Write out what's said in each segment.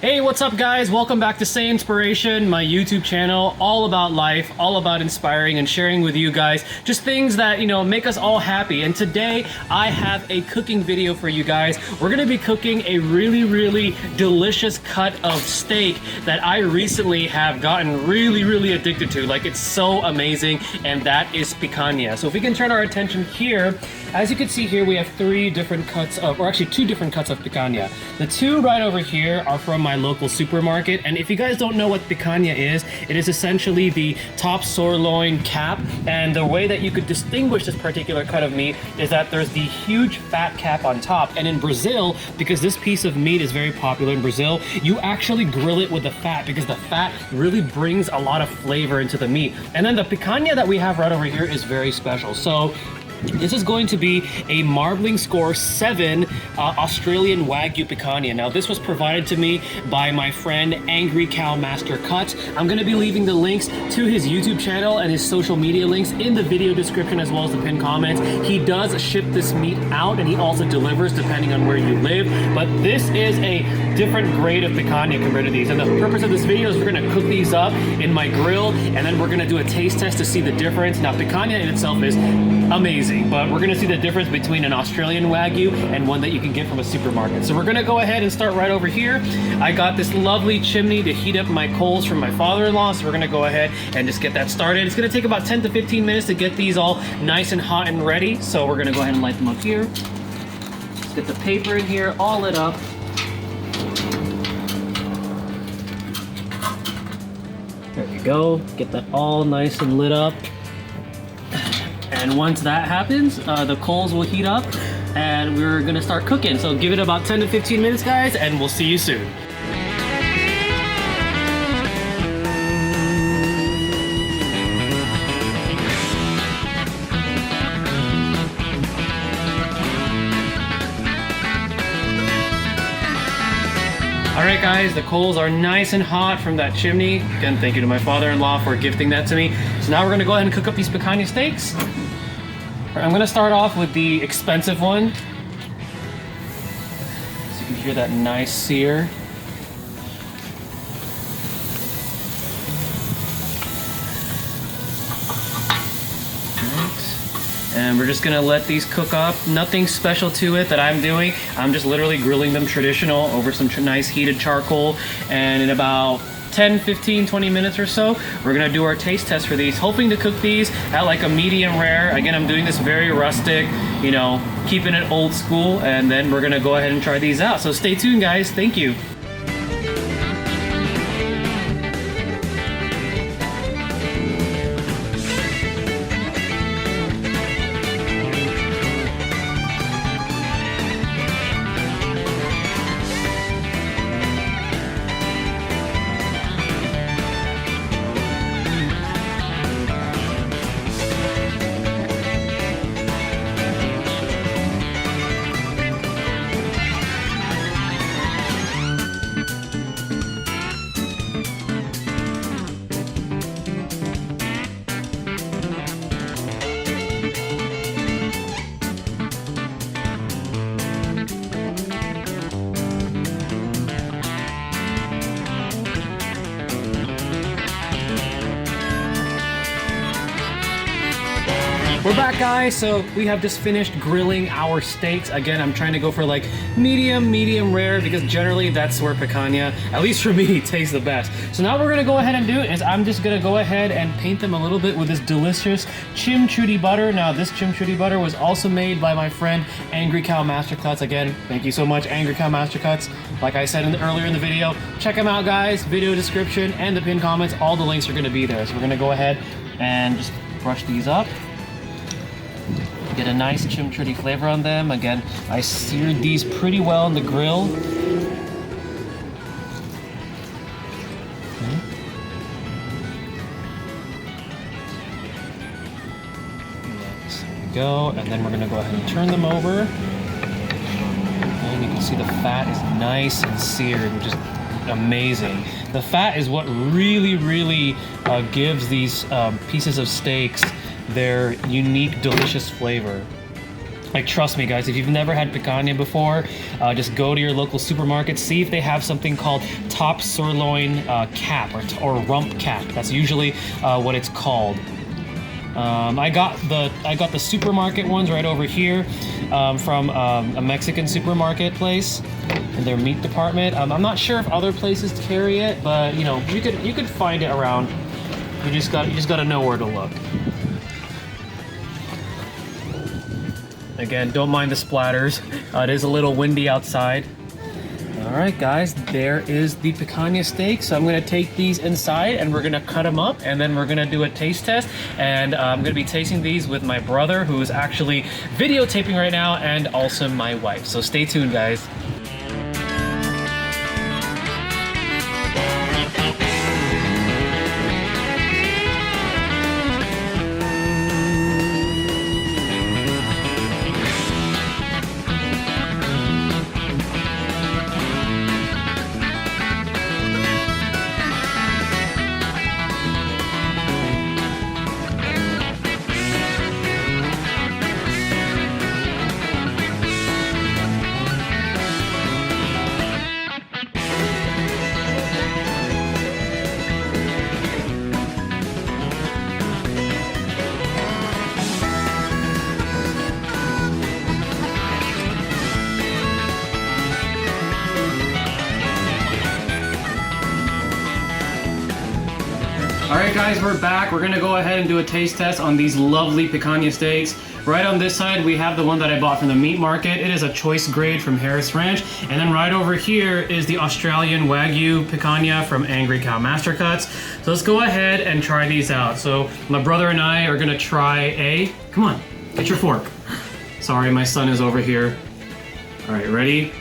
Hey, what's up guys? Welcome back to Saiyinspiration, my YouTube channel, all about life, all about inspiring and sharing with you guys just things that, make us all happy. And today I have a cooking video for you guys. We're gonna be cooking a really delicious cut of steak that I recently have gotten really addicted to. Like, it's so amazing, and that is picanha. So if we can turn our attention here, as you can see here, we have two different cuts of picanha. The two right over here are from my local supermarket, and if you guys don't know what picanha is, it is essentially the top sirloin cap, and the way that you could distinguish this particular cut of meat is that there's the huge fat cap on top. And in Brazil, because this piece of meat is very popular in Brazil, you actually grill it with the fat because the fat really brings a lot of flavor into the meat. And then the picanha that we have right over here is very special. So this is going to be a marbling score 7 Australian Wagyu Picanha. Now, this was provided to me by my friend Angry Cow Master Cuts. I'm going to be leaving the links to his YouTube channel and his social media links in the video description, as well as the pinned comments. He does ship this meat out, and he also delivers depending on where you live. But this is a different grade of picanha compared to these. And the purpose of this video is we're going to cook these up in my grill, and then we're going to do a taste test to see the difference. Now, picanha in itself is amazing, but we're gonna see the difference between an Australian Wagyu and one that you can get from a supermarket. So we're gonna go ahead and start right over here. I got this lovely chimney to heat up my coals from my father-in-law, so we're gonna go ahead and just get that started. It's gonna take about 10 to 15 minutes to get these all nice and hot and ready, so we're gonna go ahead and light them up here. Let's get the paper in here all lit up. There we go, get that all nice and lit up. And once that happens, the coals will heat up and we're gonna start cooking. So give it about 10 to 15 minutes, guys, and we'll see you soon. Alright guys, the coals are nice and hot from that chimney. Again, thank you to my father-in-law for gifting that to me. So now we're gonna go ahead and cook up these picanha steaks. I'm gonna start off with the expensive one. So you can hear that nice sear. And we're just gonna let these cook up. Nothing special to it that I'm doing. I'm just literally grilling them traditional over some nice heated charcoal. And in about 10, 15, 20 minutes or so, we're gonna do our taste test for these, hoping to cook these at like a medium rare. Again, I'm doing this very rustic, keeping it old school, and then we're gonna go ahead and try these out. So stay tuned, guys. Thank you. We're back, guys. So we have just finished grilling our steaks. Again, I'm trying to go for like medium rare, because generally that's where picanha, at least for me, tastes the best. So now we're gonna go ahead and do it is I'm just gonna go ahead and paint them a little bit with this delicious chimichurri butter. Now, this chimichurri butter was also made by my friend Angry Cow Master Cuts. Again, thank you so much, Angry Cow Master Cuts. Like I said earlier in the video, check them out, guys. Video description and the pinned comments, all the links are gonna be there. So we're gonna go ahead and just brush these up. Get a nice chimichurri flavor on them. Again, I seared these pretty well in the grill. There we go. And then we're gonna go ahead and turn them over. And you can see the fat is nice and seared, which is amazing. The fat is what really gives these pieces of steaks their unique, delicious flavor. Like, trust me guys, if you've never had picanha before, just go to your local supermarket, see if they have something called top sirloin cap or rump cap. That's usually what it's called. I got the supermarket ones right over here from a Mexican supermarket place in their meat department. I'm not sure if other places carry it, but you know, you could find it around. You just gotta know where to look. Again, don't mind the splatters. It is a little windy outside. All right, guys, there is the picanha steak. So I'm gonna take these inside and we're gonna cut them up, and then we're gonna do a taste test. And I'm gonna be tasting these with my brother, who is actually videotaping right now, and also my wife. So stay tuned, guys. Alright guys, we're back. We're gonna go ahead and do a taste test on these lovely picanha steaks. Right on this side, we have the one that I bought from the meat market. It is a choice grade from Harris Ranch. And then right over here is the Australian Wagyu Picanha from Angry Cow Master Cuts. So let's go ahead and try these out. So my brother and I are gonna try come on, get your fork. Sorry, my son is over here. Alright, ready?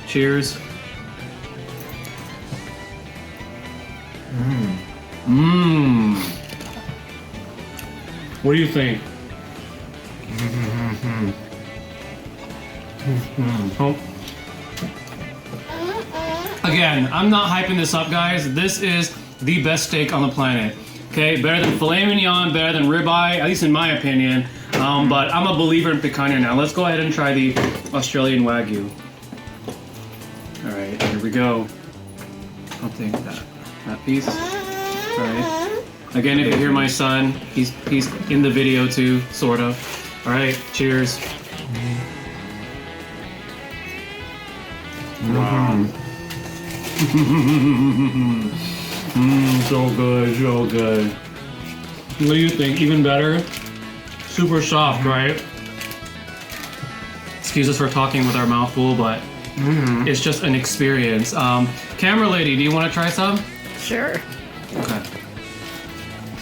Cheers. Mmm. What do you think? Oh. Again, I'm not hyping this up, guys. This is the best steak on the planet. Okay, better than filet mignon, better than ribeye, at least in my opinion. But I'm a believer in picanha now. Let's go ahead and try the Australian Wagyu. All right, here we go. I'll take that piece. All right. Again, if you hear my son, he's in the video too, sort of. All right, cheers. Wow. So good, so good. What do you think? Even better? Super soft, right? Excuse us for talking with our mouth full, but it's just an experience. Camera lady, do you want to try some? Sure. Okay.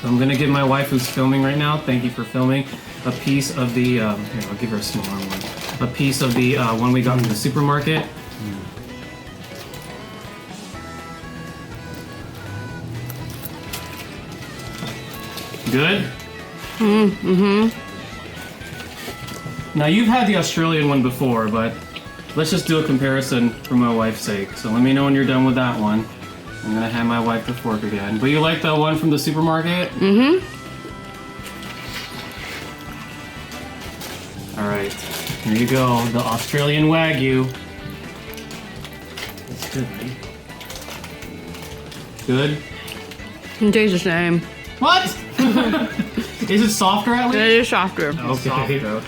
So I'm gonna give my wife, who's filming right now, thank you for filming, a piece of the, here, I'll give her a smaller one. A piece of the one we got from the supermarket. Good? Mm-hmm. Now you've had the Australian one before, but let's just do a comparison for my wife's sake. So let me know when you're done with that one. I'm gonna hand my wife the fork again. But you like the one from the supermarket? Mm-hmm. Alright, here you go, the Australian Wagyu. It's good, right? Good? It tastes the same. What? Is it softer at least? It is softer. Okay.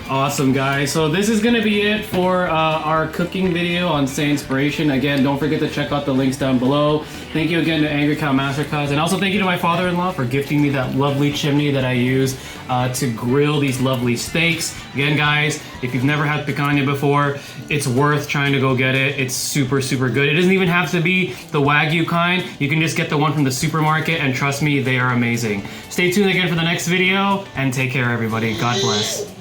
Awesome, guys. So this is going to be it for our cooking video on Saiyinspiration. Again, don't forget to check out the links down below. Thank you again to Angry Cow Master Cuts, and also thank you to my father-in-law for gifting me that lovely chimney that I use to grill these lovely steaks. Again, guys, if you've never had picanha before, it's worth trying to go get it. It's super, super good. It doesn't even have to be the Wagyu kind. You can just get the one from the supermarket, and trust me, they are amazing. Stay tuned again for the next video, and take care, everybody. God bless.